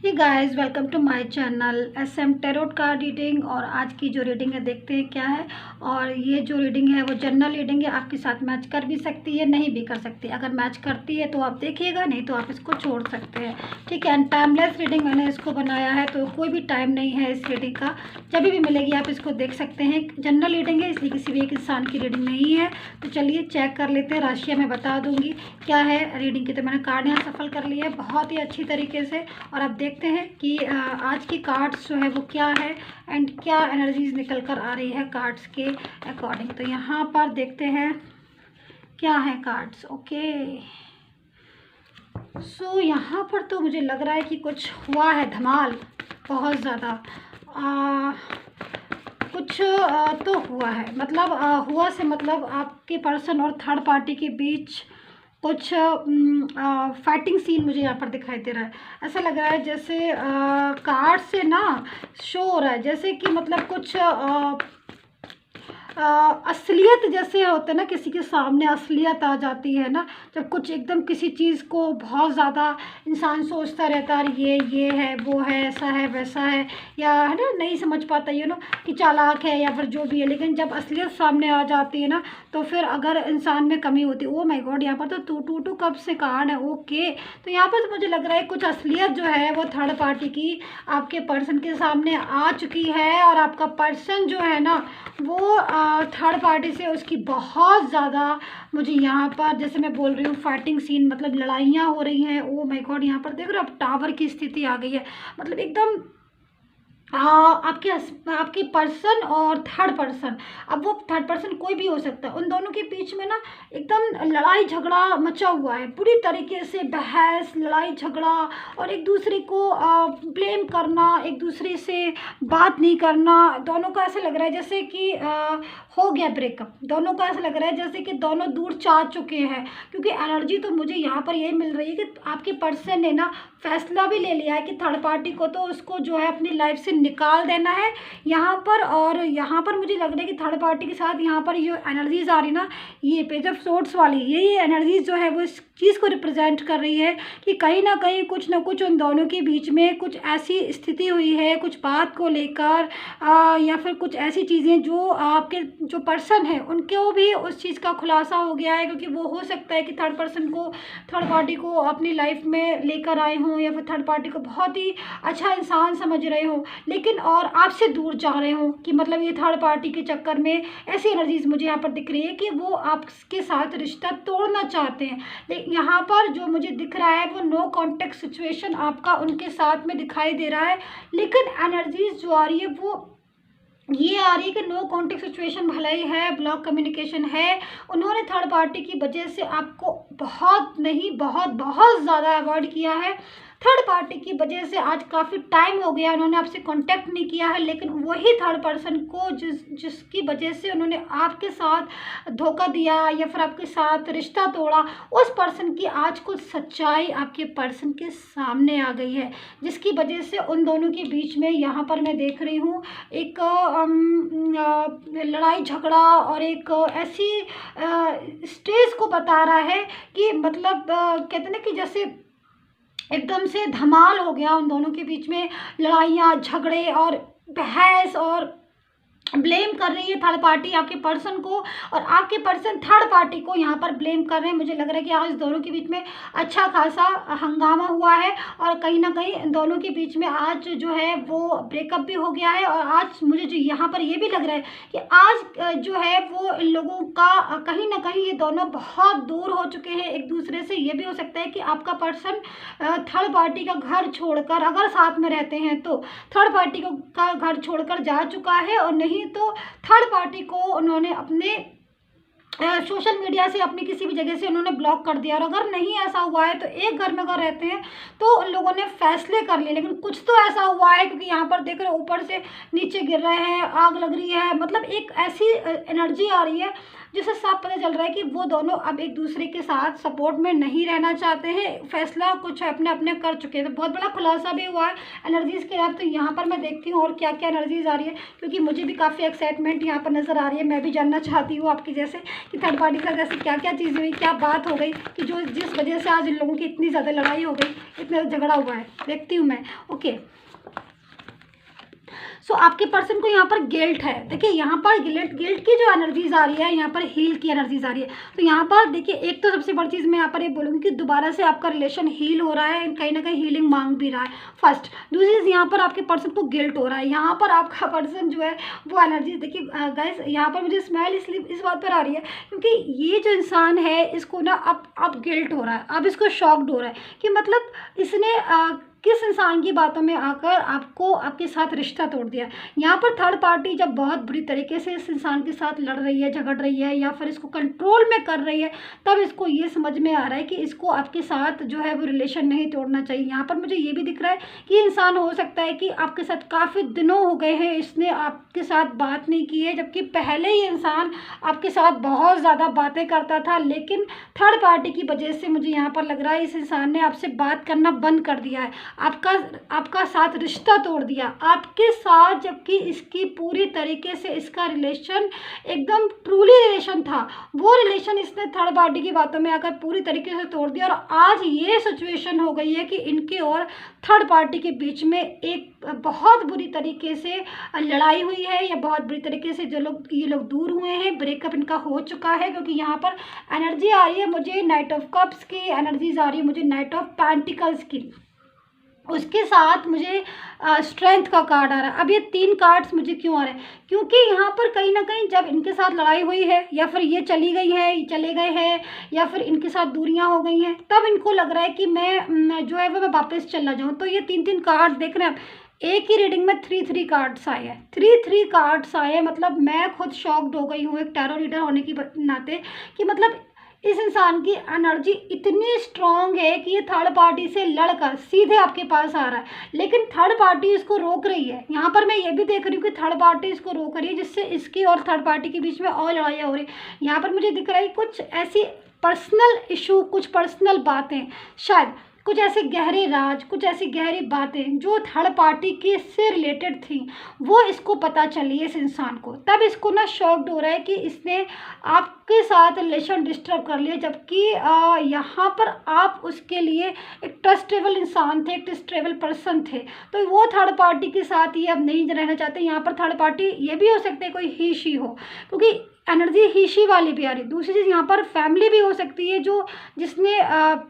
Hey guys, welcome to my channel SM tarot card reading. और आज की जो रीडिंग है देखते हैं क्या है। और ये जो रीडिंग है वो जनरल रीडिंग है, आपके साथ मैच कर भी सकती है, नहीं भी कर सकती। अगर मैच करती है तो आप देखिएगा, नहीं तो आप इसको छोड़ सकते हैं, ठीक है। एंड टाइमलेस रीडिंग मैंने इसको बनाया है, तो कोई भी टाइम नहीं है इस रीडिंग का, जब भी मिलेगी आप इसको देख सकते हैं। जनरल रीडिंग है, इसलिए किसी भी एक इंसान की रीडिंग नहीं है। तो चलिए चेक कर लेते हैं। राशियाँ मैं बता दूंगी क्या है रीडिंग की। तो मैंने कार्ड यहाँ सफल कर लिया है बहुत ही अच्छी तरीके से, और आप देखते हैं कि आज की कार्ड्स जो है वो क्या है एंड क्या एनर्जीज निकल कर आ रही है कार्ड्स के अकॉर्डिंग। तो यहाँ पर देखते हैं क्या है कार्ड्स। ओके, सो यहाँ पर तो मुझे लग रहा है कि कुछ हुआ है धमाल, बहुत ज़्यादा कुछ तो हुआ है। मतलब हुआ से मतलब आपके पर्सन और थर्ड पार्टी के बीच कुछ फाइटिंग सीन मुझे यहाँ पर दिखाई दे रहा है। ऐसा लग रहा है जैसे कार्ड से ना शो हो रहा है, जैसे कि मतलब कुछ असलियत जैसे होता है ना, किसी के सामने असलियत आ जाती है ना, जब कुछ एकदम किसी चीज़ को बहुत ज़्यादा इंसान सोचता रहता है ये है वो है ऐसा है वैसा है, या है ना नहीं समझ पाता कि चालाक है या फिर जो भी है। लेकिन जब असलियत सामने आ जाती है ना, तो फिर अगर इंसान में कमी होती है। ओ माय गॉड, यहाँ पर तो टू कब से कार्ड है। ओके, तो यहाँ पर तो मुझे लग रहा है कुछ असलियत जो है वो थर्ड पार्टी की आपके पर्सन के सामने आ चुकी है। और आपका पर्सन जो है ना वो थर्ड पार्टी से उसकी बहुत ज़्यादा, मुझे यहाँ पर जैसे मैं बोल रही हूँ फाइटिंग सीन, मतलब लड़ाइयाँ हो रही हैं। ओ माय गॉड, यहाँ पर देख रहे हो अब टावर की स्थिति आ गई है। मतलब एकदम आपके पर्सन और थर्ड पर्सन, अब वो थर्ड पर्सन कोई भी हो सकता है, उन दोनों के बीच में ना एकदम लड़ाई झगड़ा मचा हुआ है, पूरी तरीके से बहस लड़ाई झगड़ा, और एक दूसरे को ब्लेम करना, एक दूसरे से बात नहीं करना। दोनों का ऐसा लग रहा है जैसे कि हो गया ब्रेकअप। दोनों का ऐसा लग रहा है जैसे कि दोनों दूर जा चुके हैं, क्योंकि एनर्जी तो मुझे यहाँ पर यही मिल रही है कि आपके पर्सन ने ना फैसला भी ले लिया है कि थर्ड पार्टी को तो उसको जो है अपनी लाइफ से निकाल देना है यहाँ पर। और यहाँ पर मुझे लग रहा है कि थर्ड पार्टी के साथ यहाँ पर जो एनर्जीज आ रही ना, ये पेज ऑफ सोर्ड्स वाली ये एनर्जीज जो है वो इस चीज़ को रिप्रेजेंट कर रही है कि कहीं ना कहीं कुछ ना कुछ उन दोनों के बीच में कुछ ऐसी स्थिति हुई है, कुछ बात को लेकर या फिर कुछ ऐसी चीज़ें जो आपके जो पर्सन है उनको भी उस चीज़ का खुलासा हो गया है। क्योंकि वो हो सकता है कि थर्ड पर्सन को, थर्ड पार्टी को अपनी लाइफ में लेकर आए हों, या फिर थर्ड पार्टी को बहुत ही अच्छा इंसान समझ रहे हो, लेकिन और आपसे दूर जा रहे हो। कि मतलब ये थर्ड पार्टी के चक्कर में ऐसी एनर्जीज मुझे यहाँ पर दिख रही है कि वो आपके साथ रिश्ता तोड़ना चाहते हैं। लेकिन यहाँ पर जो मुझे दिख रहा है वो नो कॉन्टेक्ट सिचुएशन आपका उनके साथ में दिखाई दे रहा है। लेकिन एनर्जीज जो आ रही है वो ये आ रही है कि नो कॉन्टेक्ट सिचुएशन भले ही है, ब्लॉक कम्युनिकेशन है। उन्होंने थर्ड पार्टी की वजह से आपको बहुत नहीं बहुत बहुत ज़्यादा अवॉइड किया है। थर्ड पार्टी की वजह से आज काफ़ी टाइम हो गया उन्होंने आपसे कांटेक्ट नहीं किया है। लेकिन वही थर्ड पर्सन को जिसकी वजह से उन्होंने आपके साथ धोखा दिया या फिर आपके साथ रिश्ता तोड़ा, उस पर्सन की आज कुछ सच्चाई आपके पर्सन के सामने आ गई है, जिसकी वजह से उन दोनों के बीच में यहाँ पर मैं देख रही हूँ एक लड़ाई झगड़ा, और एक ऐसी स्टेज को बता रहा है कि मतलब कहते हैं ना कि जैसे एकदम से धमाल हो गया उन दोनों के बीच में, लड़ाइयाँ झगड़े और बहस, और ब्लेम कर रही है थर्ड पार्टी आपके पर्सन को, और आपके पर्सन थर्ड पार्टी को यहाँ पर ब्लेम कर रहे हैं। मुझे लग रहा है कि आज दोनों के बीच में अच्छा खासा हंगामा हुआ है, और कहीं ना कहीं दोनों के बीच में आज जो है वो ब्रेकअप भी हो गया है। और आज मुझे जो यहाँ पर ये भी लग रहा है कि आज जो है वो इन लोगों का कहीं ना कहीं ये दोनों बहुत दूर हो चुके हैं एक दूसरे से। ये भी हो सकता है कि आपका पर्सन थर्ड पार्टी का घर छोड़कर, अगर साथ में रहते हैं तो थर्ड पार्टी का घर छोड़कर जा चुका है, और नहीं तो थर्ड पार्टी को उन्होंने अपने सोशल मीडिया से, अपनी किसी भी जगह से उन्होंने ब्लॉक कर दिया। और अगर नहीं ऐसा हुआ है तो एक घर में अगर रहते हैं तो उन लोगों ने फैसले कर लिए। लेकिन कुछ तो ऐसा हुआ है, क्योंकि यहाँ पर देख रहे हो ऊपर से नीचे गिर रहे हैं, आग लग रही है, मतलब एक ऐसी एनर्जी आ रही है जिससे साफ पता चल रहा है कि वो दोनों अब एक दूसरे के साथ सपोर्ट में नहीं रहना चाहते हैं, फैसला कुछ अपने अपने कर चुके हैं। तो बहुत बड़ा खुलासा भी हुआ है एनर्जीज़ के अब। तो यहाँ पर मैं देखती हूँ और क्या क्या एनर्जीज़ आ रही है, क्योंकि मुझे भी काफ़ी एक्साइटमेंट यहाँ पर नज़र आ रही है। मैं भी जानना चाहती हूँ आपकी जैसे कि थर्ड पार्टी का जैसे क्या क्या चीज़ें हुई, क्या बात हो गई कि जो जिस वजह से आज इन लोगों की इतनी ज़्यादा लड़ाई हो गई, इतना झगड़ा हुआ है। देखती हूँ मैं। ओके, सो आपके पर्सन को यहाँ पर गिल्ट है। देखिए यहाँ पर गिल्ट की जो एनर्जीज आ रही है, यहाँ पर हील की एनर्जीज आ रही है। तो यहाँ पर देखिए एक तो सबसे बड़ी चीज़ मैं यहाँ पर ये बोलूँगी कि दोबारा से आपका रिलेशन हील हो रहा है, कहीं ना कहीं हीलिंग मांग भी रहा है फर्स्ट। दूसरी चीज़ यहाँ पर आपके पर्सन को गिल्ट हो रहा है। यहाँ पर आपका पर्सन जो है वो एनर्जीज देखिए गाइस, यहाँ पर मुझे स्माइल इसलिए इस बात पर आ रही है क्योंकि ये जो इंसान है इसको ना अब गिल्ट हो रहा है, अब इसको शॉक्ड हो रहा है कि मतलब इसने किस इंसान की बातों में आकर आपको आपके साथ रिश्ता तोड़ दिया। यहाँ पर थर्ड पार्टी जब बहुत बुरी तरीके से इस इंसान के साथ लड़ रही है, झगड़ रही है या फिर इसको कंट्रोल में कर रही है, तब इसको ये समझ में आ रहा है कि इसको आपके साथ जो है वो रिलेशन नहीं तोड़ना चाहिए। यहाँ पर मुझे ये भी दिख रहा है कि इंसान हो सकता है कि आपके साथ काफ़ी दिनों हो गए हैं इसने आपके साथ बात नहीं की है, जबकि पहले ये इंसान आपके साथ बहुत ज़्यादा बातें करता था, लेकिन थर्ड पार्टी की वजह से मुझे यहाँ पर लग रहा है इस इंसान ने आपसे बात करना बंद कर दिया है, आपका साथ रिश्ता तोड़ दिया आपके साथ, जबकि इसकी पूरी तरीके से इसका रिलेशन एकदम ट्रूली रिलेशन था। वो रिलेशन इसने थर्ड पार्टी की बातों में आकर पूरी तरीके से तोड़ दिया और आज ये सिचुएशन हो गई है कि इनके और थर्ड पार्टी के बीच में एक बहुत बुरी तरीके से लड़ाई हुई है या बहुत बुरी तरीके से ये लोग दूर हुए हैं, ब्रेकअप इनका हो चुका है। क्योंकि यहाँ पर एनर्जी आ रही है मुझे नाइट ऑफ कप्स की, एनर्जीज आ रही है मुझे नाइट ऑफ पेंटिकल्स की, उसके साथ मुझे स्ट्रेंथ का कार्ड आ रहा है। अब ये 3 कार्ड्स मुझे क्यों आ रहे हैं, क्योंकि यहाँ पर कहीं ना कहीं जब इनके साथ लड़ाई हुई है या फिर ये चली गई है, ये चले गए हैं या फिर इनके साथ दूरियाँ हो गई हैं, तब इनको लग रहा है कि मैं जो है वो मैं वापस चला जाऊँ। तो ये 3 कार्ड देख रहे हैं, एक ही रीडिंग में 3 कार्ड्स आए हैं, 3 कार्ड्स आए हैं। मतलब मैं खुद शॉक्ड हो गई हूँ एक टैरो रीडर होने की नाते कि मतलब इस इंसान की एनर्जी इतनी स्ट्रॉन्ग है कि ये थर्ड पार्टी से लड़कर सीधे आपके पास आ रहा है, लेकिन थर्ड पार्टी इसको रोक रही है। यहाँ पर मैं ये भी देख रही हूँ कि थर्ड पार्टी इसको रोक रही है, जिससे इसकी और थर्ड पार्टी के बीच में और लड़ाइयाँ हो रही है। यहाँ पर मुझे दिख रहा है कुछ ऐसी पर्सनल इशू, कुछ पर्सनल बातें, शायद कुछ ऐसे गहरे राज, कुछ ऐसी गहरी बातें जो थर्ड पार्टी के से रिलेटेड थी, वो इसको पता चली है इस इंसान को। तब इसको ना शॉक्ड हो रहा है कि इसने आपके साथ रिलेशन डिस्टर्ब कर लिया, जबकि यहाँ पर आप उसके लिए एक ट्रस्टेबल इंसान थे, एक ट्रस्टेबल पर्सन थे। तो वो थर्ड पार्टी के साथ ये अब नहीं रहना चाहते। यहाँ पर थर्ड पार्टी ये भी हो सकता है कोई ही शी हो, क्योंकि एनर्जी ही शी वाली भी आ रही। दूसरी चीज़ यहाँ पर फैमिली भी हो सकती है जिसने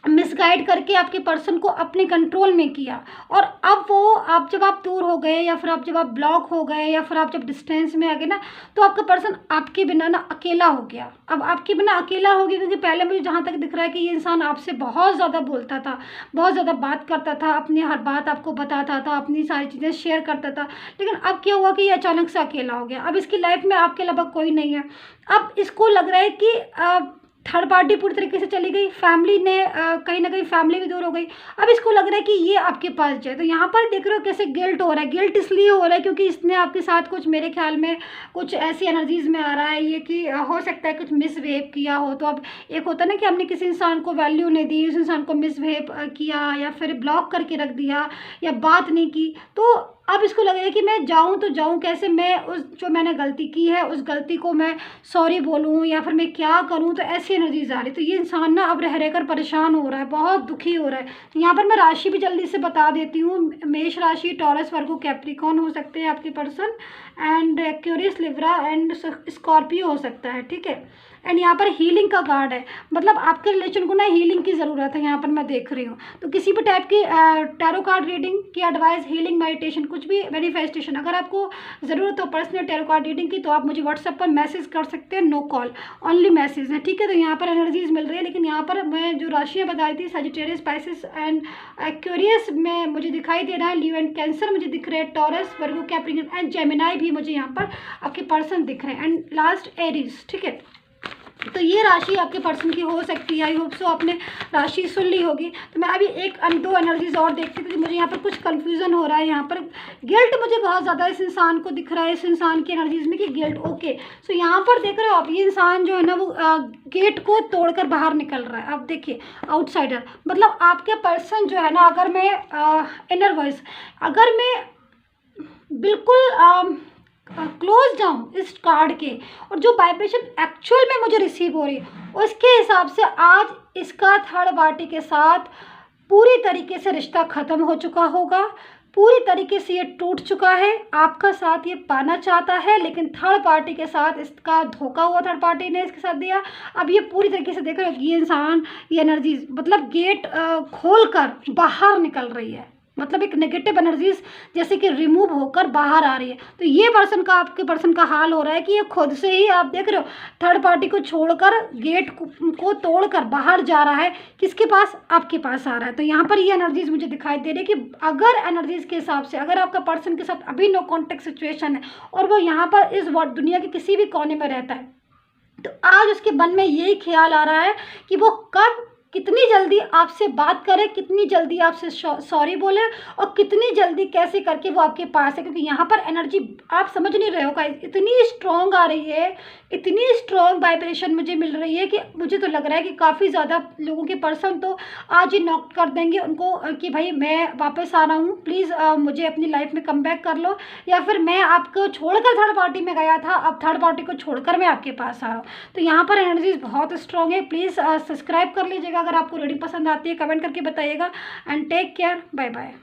मिसगाइड करके आपके पर्सन को अपने कंट्रोल में किया, और अब वो जब आप दूर हो गए या फिर जब आप ब्लॉक हो गए या फिर आप जब डिस्टेंस में आ गए ना, तो आपका पर्सन आपके बिना ना अकेला हो गया। अब आपके बिना अकेला हो गया क्योंकि पहले मुझे जहाँ तक दिख रहा है कि ये इंसान आपसे बहुत ज़्यादा बोलता था, बहुत ज़्यादा बात करता था, अपनी हर बात आपको बताता था, अपनी सारी चीज़ें शेयर करता था। लेकिन अब क्या हुआ कि ये अचानक से अकेला हो गया। अब इसकी लाइफ में आपके अलावा कोई नहीं है। अब इसको लग रहा है कि थर्ड पार्टी पूरी तरीके से चली गई, फैमिली ने कहीं ना कहीं फैमिली भी दूर हो गई। अब इसको लग रहा है कि ये आपके पास जाए। तो यहाँ पर देख रहे हो कैसे गिल्ट हो रहा है। गिल्ट इसलिए हो रहा है क्योंकि इसने आपके साथ कुछ, मेरे ख्याल में कुछ ऐसी एनर्जीज में आ रहा है ये कि हो सकता है कुछ मिसबिहेव किया हो। तो अब एक होता है ना कि हमने किसी इंसान को वैल्यू नहीं दी, उस इंसान को मिसबिहेव किया या फिर ब्लॉक करके रख दिया या बात नहीं की, तो अब इसको लग रहा है कि मैं जाऊँ तो जाऊँ कैसे, मैं उस जो मैंने गलती की है उस गलती को मैं सॉरी बोलूँ या फिर मैं क्या करूँ। तो ऐसी एनर्जीज आ रही। तो ये इंसान ना अब रह कर परेशान हो रहा है, बहुत दुखी हो रहा है। तो यहाँ पर मैं राशि भी जल्दी से बता देती हूँ। मेष राशि, टॉरस, वर्गो, कैप्रिकॉन हो सकते हैं आपके person, and Aquarius, Libra and Scorpio हो सकता है, ठीक है। एंड यहाँ पर हीलिंग का कार्ड है, मतलब आपके रिलेशन को ना हीलिंग की ज़रूरत है। यहाँ पर मैं देख रही हूँ तो किसी भी टाइप की टैरो कार्ड रीडिंग की एडवाइस, हीलिंग, मेडिटेशन, कुछ भी मैनिफेस्टेशन, अगर आपको ज़रूरत हो पर्सनल टैरो कार्ड रीडिंग की, तो आप मुझे व्हाट्सएप पर मैसेज कर सकते हैं। नो कॉल, ओनली मैसेज है, ठीक है। तो यहाँ पर एनर्जीज मिल रही है। लेकिन यहाँ पर मैं जो राशियाँ बताई थी, सजिटेरियस, स्पाइसिस एंड एक्वेरियस में मुझे दिखाई दे रहा है, लियो एंड कैंसर मुझे दिख रहे हैं, taurus, Virgo, Capricorn and Gemini भी मुझे यहाँ पर आपके पर्सन दिख रहे हैं, एंड लास्ट एरीज, ठीक है। तो ये राशि आपके पर्सन की हो सकती है। आई होप सो आपने राशि सुन ली होगी। तो मैं अभी एक दो एनर्जीज और देखती थी, मुझे यहाँ पर कुछ कंफ्यूजन हो रहा है। यहाँ पर गिल्ट मुझे बहुत ज़्यादा इस इंसान को दिख रहा है, इस इंसान की एनर्जीज में कि गिल्ट। ओके, सो यहाँ पर देख रहे हो आप, ये इंसान जो है ना वो गेट को तोड़कर बाहर निकल रहा है। अब देखिए आउटसाइडर, मतलब आपके पर्सन जो है ना, अगर मैं इनर वॉइस, अगर मैं बिल्कुल क्लोज जाऊँ इस कार्ड के, और जो वाइब्रेशन एक्चुअल में मुझे रिसीव हो रही है उसके हिसाब से आज इसका थर्ड पार्टी के साथ पूरी तरीके से रिश्ता ख़त्म हो चुका होगा, पूरी तरीके से ये टूट चुका है। आपका साथ ये पाना चाहता है, लेकिन थर्ड पार्टी के साथ इसका धोखा हुआ, थर्ड पार्टी ने इसके साथ दिया। अब ये पूरी तरीके से देख रहे हो, ये इंसान, ये एनर्जीज मतलब गेट खोल कर बाहर निकल रही है, मतलब एक नेगेटिव एनर्जीज जैसे कि रिमूव होकर बाहर आ रही है। तो ये पर्सन का, आपके पर्सन का हाल हो रहा है कि ये खुद से ही, आप देख रहे हो, थर्ड पार्टी को छोड़कर गेट को तोड़कर बाहर जा रहा है। किसके पास? आपके पास आ रहा है। तो यहाँ पर ये एनर्जीज मुझे दिखाई दे रही है कि अगर एनर्जीज के हिसाब से, अगर आपका पर्सन के साथ अभी नो कॉन्टेक्ट सिचुएशन है और वो यहाँ पर इस दुनिया के किसी भी कोने में रहता है, तो आज उसके मन में यही ख्याल आ रहा है कि वो कब, कितनी जल्दी आपसे बात करे, कितनी जल्दी आपसे सॉरी बोले, और कितनी जल्दी कैसे करके वो आपके पास है। क्योंकि यहाँ पर एनर्जी आप समझ नहीं रहे हो गाइस, इतनी स्ट्रॉन्ग आ रही है, इतनी स्ट्रॉन्ग वाइब्रेशन मुझे मिल रही है कि मुझे तो लग रहा है कि काफ़ी ज़्यादा लोगों के पर्सन तो आज ही नॉक कर देंगे उनको कि भाई मैं वापस आ रहा हूँ, प्लीज़ मुझे अपनी लाइफ में कम बैक कर लो, या फिर मैं आपको छोड़कर थर्ड पार्टी में गया था, अब थर्ड पार्टी को छोड़कर मैं आपके पास आ रहा हूँ। तो यहाँ पर एनर्जीज बहुत स्ट्रॉन्ग है। प्लीज़ सब्सक्राइब कर लीजिएगा अगर आपको रीडिंग पसंद आती है, कमेंट करके बताइएगा। And take care, bye bye.